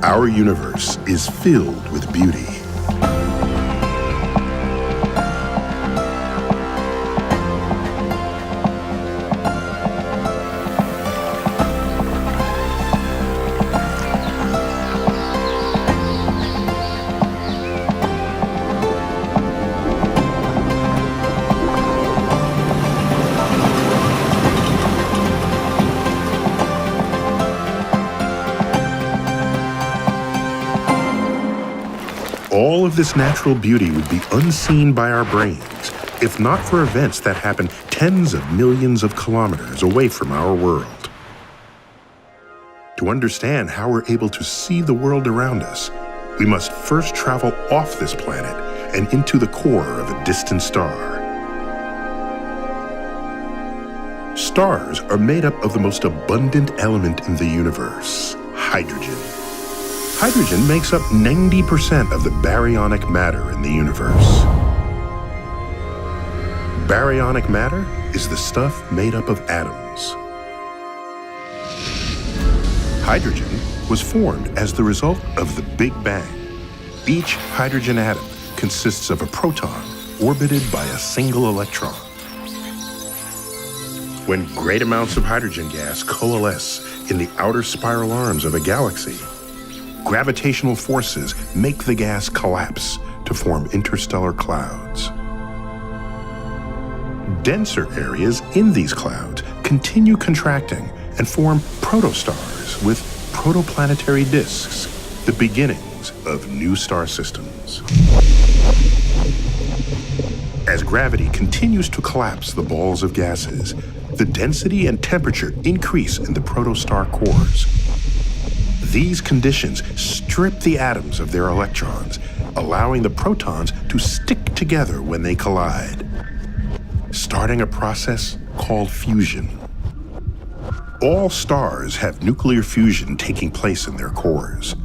Our universe is filled with beauty. All of this natural beauty would be unseen by our brains if not for events that happen tens of millions of kilometers away from our world. To understand how we're able to see the world around us, we must first travel off this planet and into the core of a distant star. Stars are made up of the most abundant element in the universe, hydrogen. Hydrogen makes up 90% of the baryonic matter in the universe. Baryonic matter is the stuff made up of atoms. Hydrogen was formed as the result of the Big Bang. Each hydrogen atom consists of a proton orbited by a single electron. When great amounts of hydrogen gas coalesce in the outer spiral arms of a galaxy, gravitational forces make the gas collapse to form interstellar clouds. Denser areas in these clouds continue contracting and form protostars with protoplanetary disks, the beginnings of new star systems. As gravity continues to collapse the balls of gases, the density and temperature increase in the protostar cores. These conditions strip the atoms of their electrons, allowing the protons to stick together when they collide, starting a process called fusion. All stars have nuclear fusion taking place in their cores,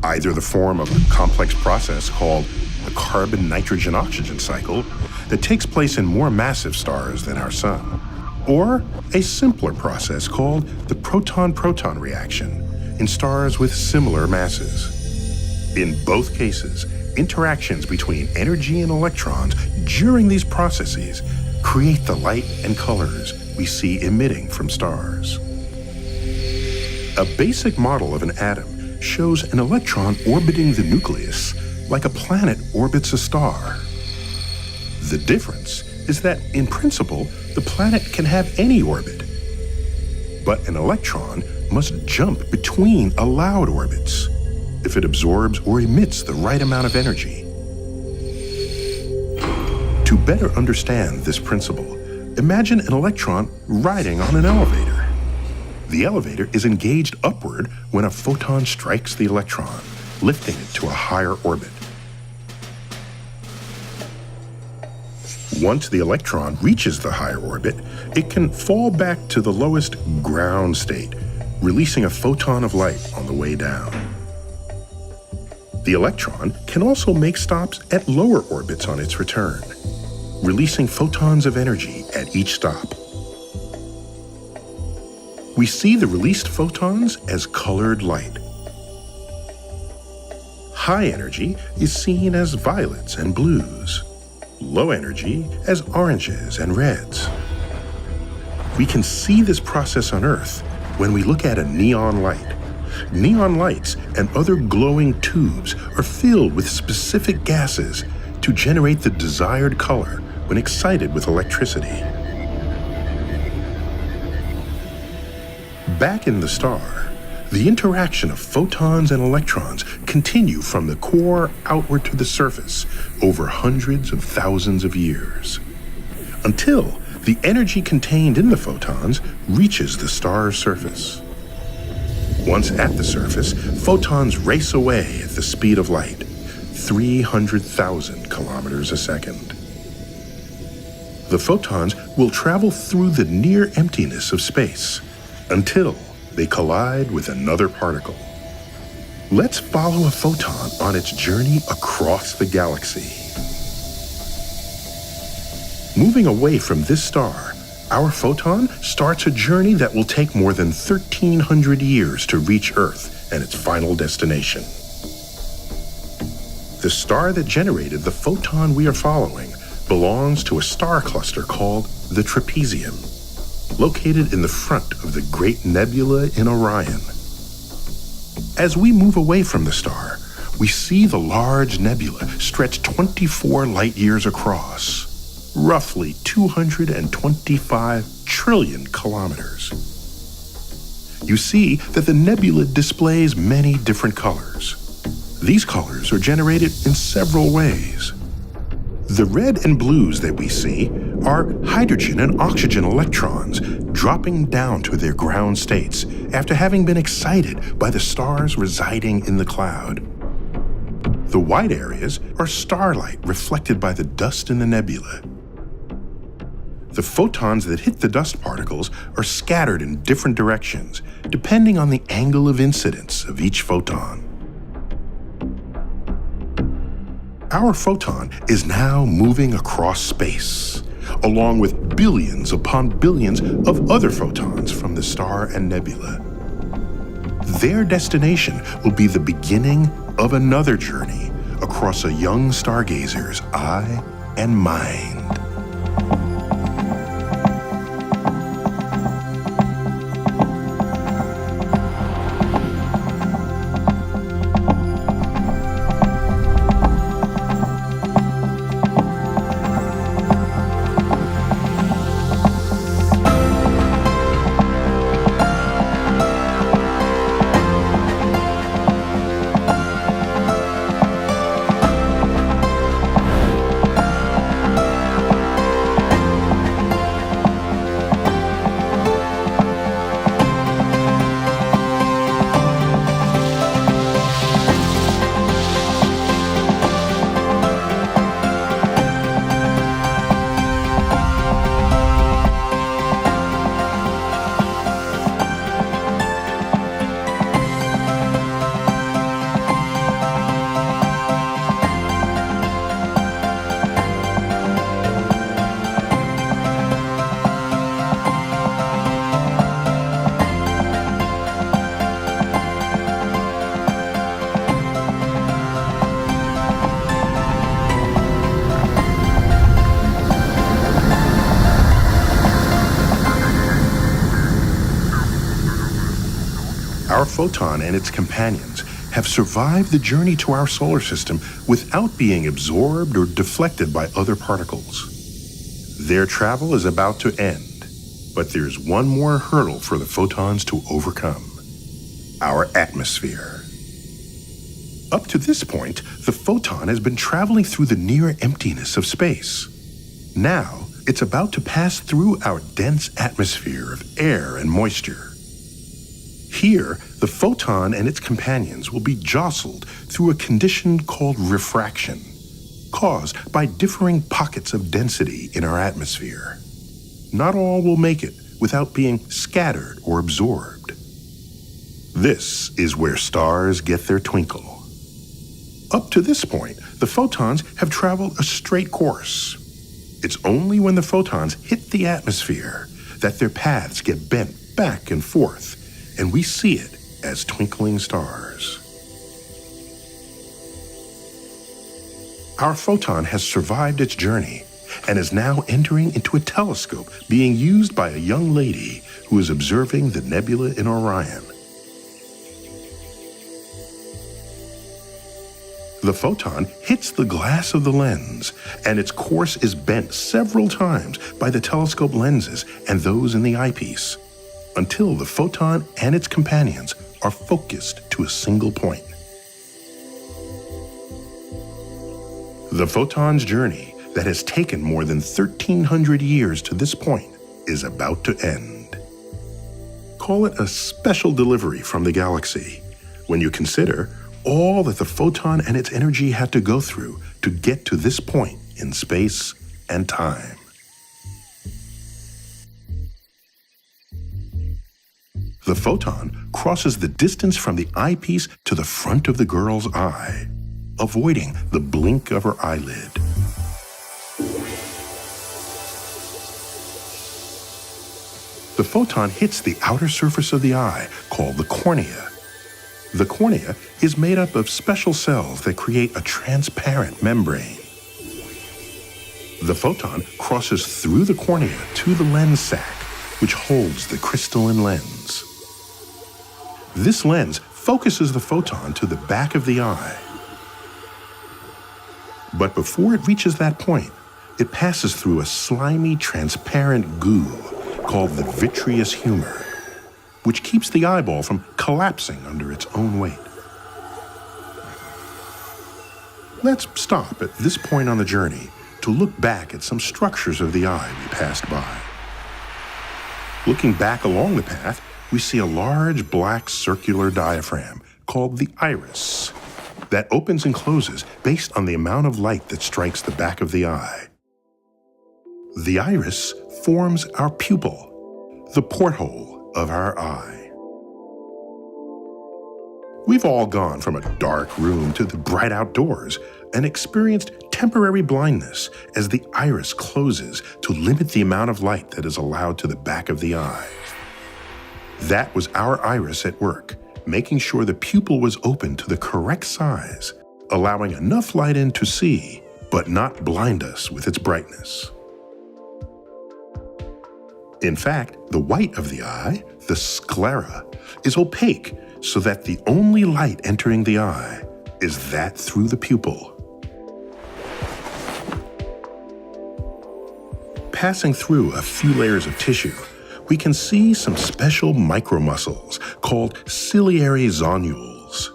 either the form of a complex process called the carbon-nitrogen-oxygen cycle that takes place in more massive stars than our Sun, or a simpler process called the proton-proton reaction in stars with similar masses. In both cases, interactions between energy and electrons during these processes create the light and colors we see emitting from stars. A basic model of an atom shows an electron orbiting the nucleus like a planet orbits a star. The difference is that, in principle, the planet can have any orbit, but an electron must jump between allowed orbits if it absorbs or emits the right amount of energy. To better understand this principle, imagine an electron riding on an elevator. The elevator is engaged upward when a photon strikes the electron, lifting it to a higher orbit. Once the electron reaches the higher orbit, it can fall back to the lowest ground state, releasing a photon of light on the way down. The electron can also make stops at lower orbits on its return, releasing photons of energy at each stop. We see the released photons as colored light. High energy is seen as violets and blues, low energy as oranges and reds. We can see this process on Earth when we look at a neon light. Neon lights and other glowing tubes are filled with specific gases to generate the desired color when excited with electricity. Back in the star, the interaction of photons and electrons continue from the core outward to the surface over hundreds of thousands of years, until the energy contained in the photons reaches the star's surface. Once at the surface, photons race away at the speed of light, 300,000 kilometers a second. The photons will travel through the near emptiness of space until they collide with another particle. Let's follow a photon on its journey across the galaxy. Moving away from this star, Our photon starts a journey that will take more than 1,300 years to reach Earth and its final destination. The star that generated the photon we are following belongs to a star cluster called the Trapezium, located in the front of the Great Nebula in Orion. As we move away from the star, we see the large nebula stretch 24 light-years across, roughly 225 trillion kilometers. You see that the nebula displays many different colors. These colors are generated in several ways. The red and blues that we see are hydrogen and oxygen electrons dropping down to their ground states after having been excited by the stars residing in the cloud. The white areas are starlight reflected by the dust in the nebula. The photons that hit the dust particles are scattered in different directions, depending on the angle of incidence of each photon. Our photon is now moving across space, along with billions upon billions of other photons from the star and nebula. Their destination will be the beginning of another journey across a young stargazer's eye and mind. Our photon and its companions have survived the journey to our solar system without being absorbed or deflected by other particles. Their travel is about to end, but there's one more hurdle for the photons to overcome: our atmosphere. Up to this point, the photon has been traveling through the near emptiness of space. Now, it's about to pass through our dense atmosphere of air and moisture. Here, the photon and its companions will be jostled through a condition called refraction, caused by differing pockets of density in our atmosphere. Not all will make it without being scattered or absorbed. This is where stars get their twinkle. Up to this point, the photons have traveled a straight course. It's only when the photons hit the atmosphere that their paths get bent back and forth, and we see it as twinkling stars. Our photon has survived its journey and is now entering into a telescope being used by a young lady who is observing the nebula in Orion. The photon hits the glass of the lens, and its course is bent several times by the telescope lenses and those in the eyepiece, until the photon and its companions are focused to a single point. The photon's journey that has taken more than 1,300 years to this point is about to end. Call it a special delivery from the galaxy when you consider all that the photon and its energy had to go through to get to this point in space and time. The photon crosses the distance from the eyepiece to the front of the girl's eye, avoiding the blink of her eyelid. The photon hits the outer surface of the eye, called the cornea. The cornea is made up of special cells that create a transparent membrane. The photon crosses through the cornea to the lens sac, which holds the crystalline lens. This lens focuses the photon to the back of the eye. But before it reaches that point, it passes through a slimy, transparent goo called the vitreous humor, which keeps the eyeball from collapsing under its own weight. Let's stop at this point on the journey to look back at some structures of the eye we passed by. Looking back along the path, we see a large black circular diaphragm called the iris that opens and closes based on the amount of light that strikes the back of the eye. The iris forms our pupil, the porthole of our eye. We've all gone from a dark room to the bright outdoors and experienced temporary blindness as the iris closes to limit the amount of light that is allowed to the back of the eye. That was our iris at work, making sure the pupil was open to the correct size, allowing enough light in to see, but not blind us with its brightness. In fact, the white of the eye, the sclera, is opaque so that the only light entering the eye is that through the pupil. Passing through a few layers of tissue, we can see some special micromuscles called ciliary zonules,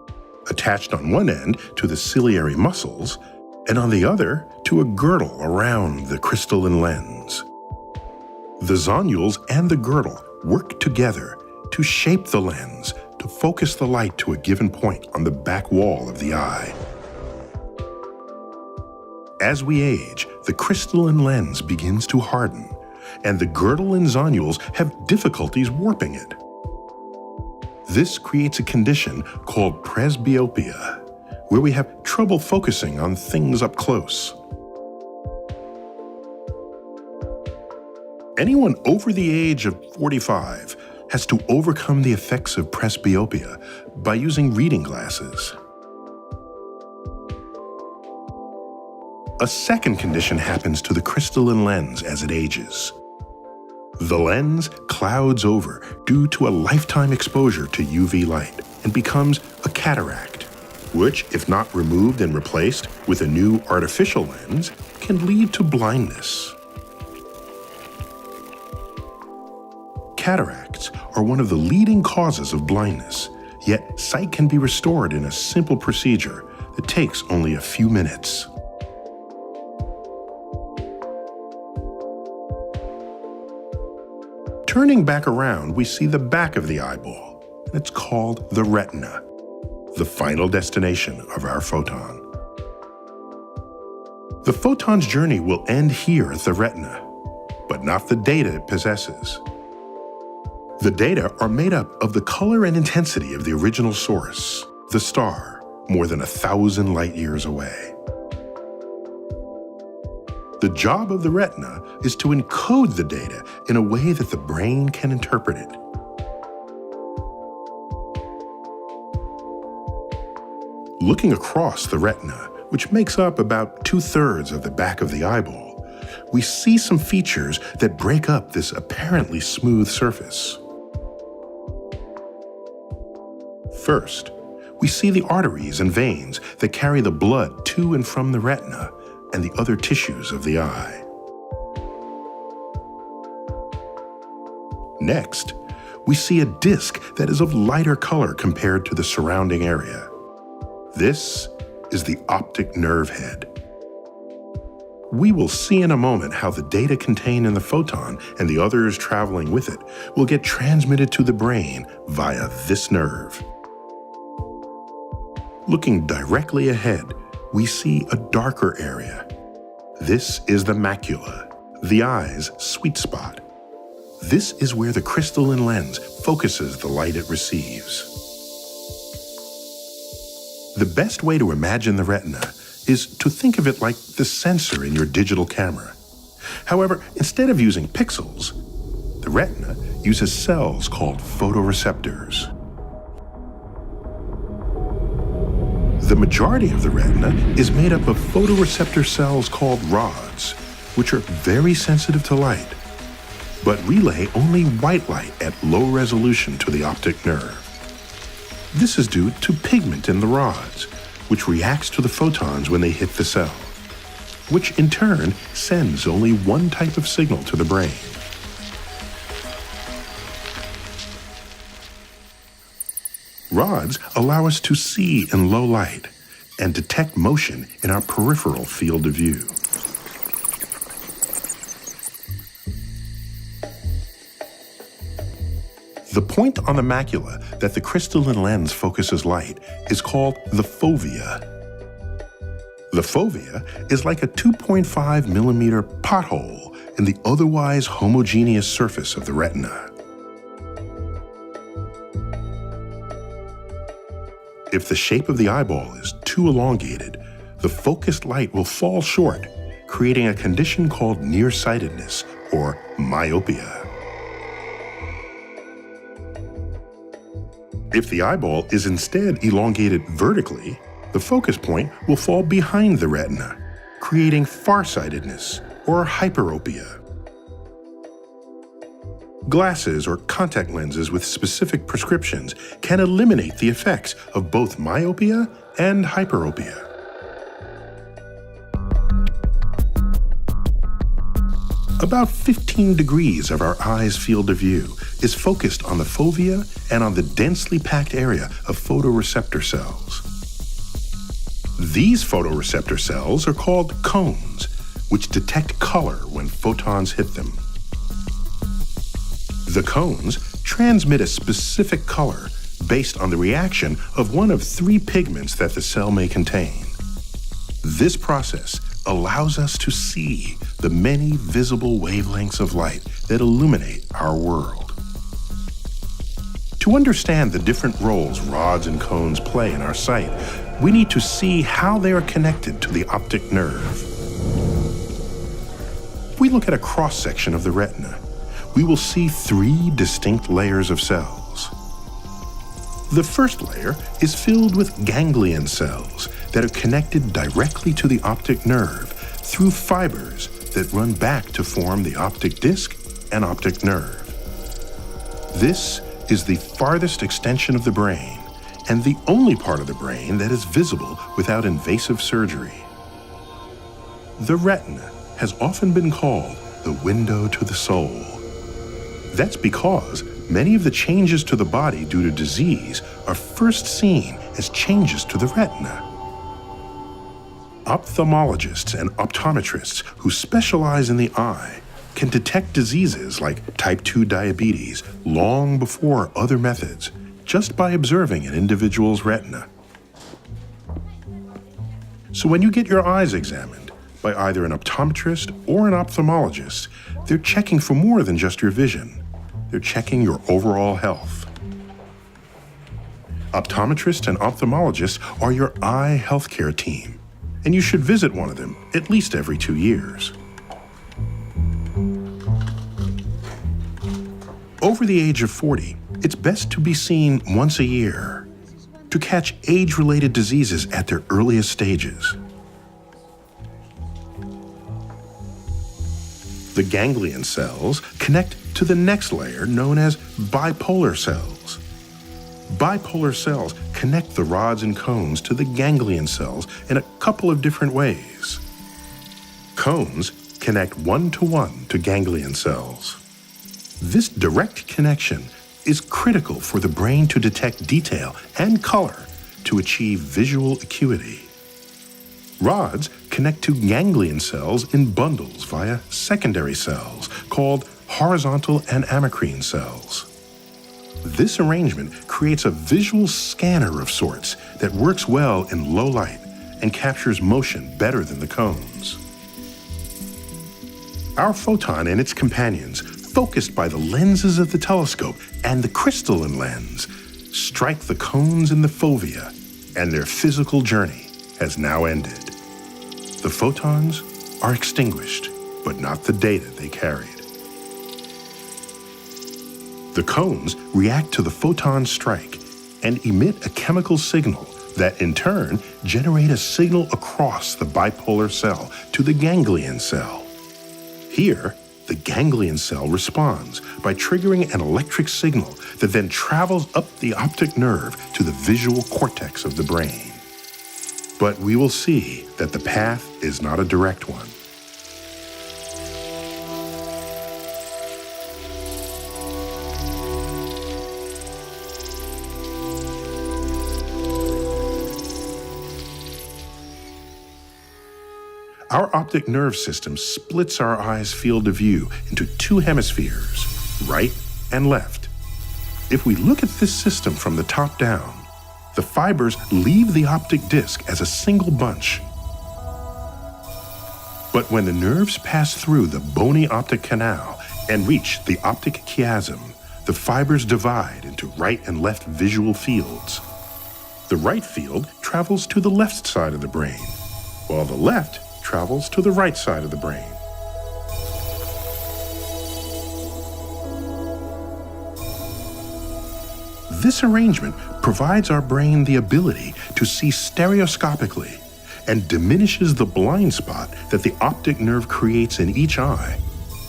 attached on one end to the ciliary muscles and on the other to a girdle around the crystalline lens. The zonules and the girdle work together to shape the lens to focus the light to a given point on the back wall of the eye. As we age, the crystalline lens begins to harden, and the girdle and zonules have difficulties warping it. This creates a condition called presbyopia, where we have trouble focusing on things up close. Anyone over the age of 45 has to overcome the effects of presbyopia by using reading glasses. A second condition happens to the crystalline lens as it ages. The lens clouds over due to a lifetime exposure to UV light and becomes a cataract, which, if not removed and replaced with a new artificial lens, can lead to blindness. Cataracts are one of the leading causes of blindness, yet sight can be restored in a simple procedure that takes only a few minutes. Turning back around, we see the back of the eyeball. It's called the retina, the final destination of our photon. The photon's journey will end here at the retina, but not the data it possesses. The data are made up of the color and intensity of the original source, the star, more than 1,000 light years away. The job of the retina is to encode the data in a way that the brain can interpret it. Looking across the retina, which makes up about 2/3 of the back of the eyeball, we see some features that break up this apparently smooth surface. First, we see the arteries and veins that carry the blood to and from the retina and the other tissues of the eye. Next, we see a disc that is of lighter color compared to the surrounding area. This is the optic nerve head. We will see in a moment how the data contained in the photon and the others traveling with it will get transmitted to the brain via this nerve. Looking directly ahead, we see a darker area. This is the macula, the eye's sweet spot. This is where the crystalline lens focuses the light it receives. The best way to imagine the retina is to think of it like the sensor in your digital camera. However, instead of using pixels, the retina uses cells called photoreceptors. The majority of the retina is made up of photoreceptor cells called rods, which are very sensitive to light, but relay only white light at low resolution to the optic nerve. This is due to pigment in the rods, which reacts to the photons when they hit the cell, which in turn sends only one type of signal to the brain. Rods allow us to see in low light and detect motion in our peripheral field of view. The point on the macula that the crystalline lens focuses light is called the fovea. The fovea is like a 2.5 millimeter pothole in the otherwise homogeneous surface of the retina. If the shape of the eyeball is too elongated, the focused light will fall short, creating a condition called nearsightedness or myopia. If the eyeball is instead elongated vertically, the focus point will fall behind the retina, creating farsightedness or hyperopia. Glasses or contact lenses with specific prescriptions can eliminate the effects of both myopia and hyperopia. About 15 degrees of our eye's field of view is focused on the fovea and on the densely packed area of photoreceptor cells. These photoreceptor cells are called cones, which detect color when photons hit them. The cones transmit a specific color based on the reaction of one of three pigments that the cell may contain. This process allows us to see the many visible wavelengths of light that illuminate our world. To understand the different roles rods and cones play in our sight, we need to see how they are connected to the optic nerve. If we look at a cross-section of the retina, we will see three distinct layers of cells. The first layer is filled with ganglion cells that are connected directly to the optic nerve through fibers that run back to form the optic disc and optic nerve. This is the farthest extension of the brain and the only part of the brain that is visible without invasive surgery. The retina has often been called the window to the soul. That's because many of the changes to the body due to disease are first seen as changes to the retina. Ophthalmologists and optometrists who specialize in the eye can detect diseases like type 2 diabetes long before other methods, just by observing an individual's retina. So when you get your eyes examined by either an optometrist or an ophthalmologist, they're checking for more than just your vision. They're checking your overall health. Optometrists and ophthalmologists are your eye healthcare team, and you should visit one of them at least every 2 years. Over the age of 40, it's best to be seen once a year to catch age-related diseases at their earliest stages. The ganglion cells connect to the next layer known as bipolar cells. Bipolar cells connect the rods and cones to the ganglion cells in a couple of different ways. Cones connect one-to-one to ganglion cells. This direct connection is critical for the brain to detect detail and color to achieve visual acuity. Rods connect to ganglion cells in bundles via secondary cells called horizontal and amacrine cells. This arrangement creates a visual scanner of sorts that works well in low light and captures motion better than the cones. Our photon and its companions, focused by the lenses of the telescope and the crystalline lens, strike the cones in the fovea, and their physical journey has now ended. The photons are extinguished, but not the data they carried. The cones react to the photon strike and emit a chemical signal that in turn generate a signal across the bipolar cell to the ganglion cell. Here, the ganglion cell responds by triggering an electric signal that then travels up the optic nerve to the visual cortex of the brain. But we will see that the path is not a direct one. Our optic nerve system splits our eye's field of view into two hemispheres, right and left. If we look at this system from the top down, the fibers leave the optic disc as a single bunch. But when the nerves pass through the bony optic canal and reach the optic chiasm, the fibers divide into right and left visual fields. The right field travels to the left side of the brain, while the left travels to the right side of the brain. This arrangement provides our brain the ability to see stereoscopically and diminishes the blind spot that the optic nerve creates in each eye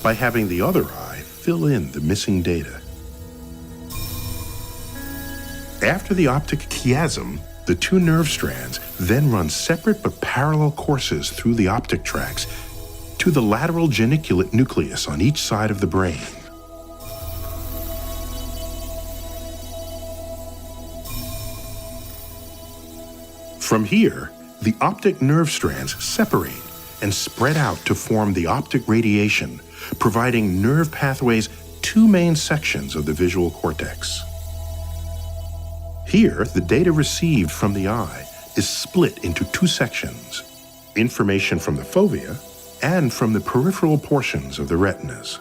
by having the other eye fill in the missing data. After the optic chiasm, the two nerve strands then run separate but parallel courses through the optic tracts to the lateral geniculate nucleus on each side of the brain. From here, the optic nerve strands separate and spread out to form the optic radiation, providing nerve pathways' two main sections of the visual cortex. Here, the data received from the eye is split into two sections, information from the fovea and from the peripheral portions of the retinas.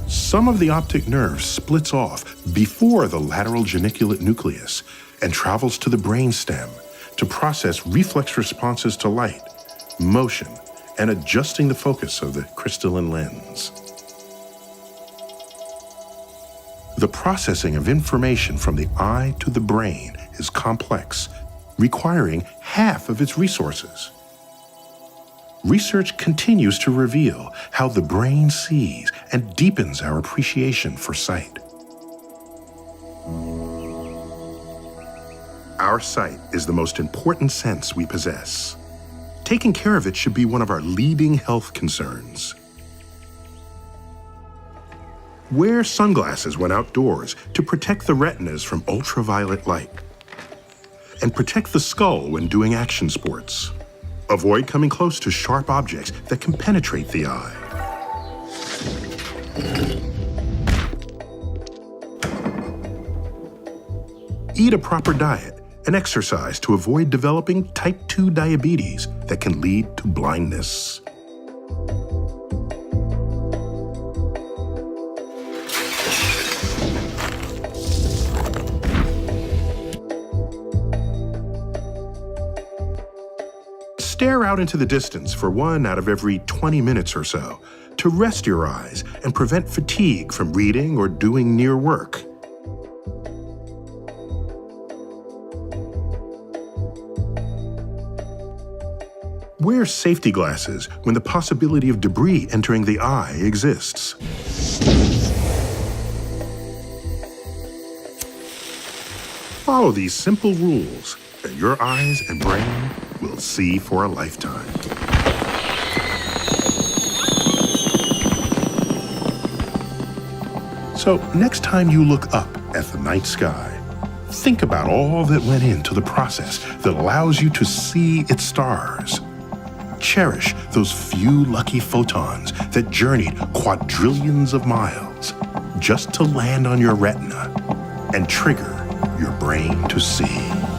Some of the optic nerve splits off before the lateral geniculate nucleus and travels to the brainstem to process reflex responses to light, motion, and adjusting the focus of the crystalline lens. The processing of information from the eye to the brain is complex, requiring half of its resources. Research continues to reveal how the brain sees and deepens our appreciation for sight. Our sight is the most important sense we possess. Taking care of it should be one of our leading health concerns. Wear sunglasses when outdoors to protect the retinas from ultraviolet light. And protect the skull when doing action sports. Avoid coming close to sharp objects that can penetrate the eye. Eat a proper diet and exercise to avoid developing type 2 diabetes that can lead to blindness. Stare out into the distance for 1 out of every 20 minutes or so to rest your eyes and prevent fatigue from reading or doing near work. Wear safety glasses when the possibility of debris entering the eye exists. Follow these simple rules, and your eyes and brain will see for a lifetime. So next time you look up at the night sky, think about all that went into the process that allows you to see its stars. Cherish those few lucky photons that journeyed quadrillions of miles just to land on your retina and trigger your brain to see.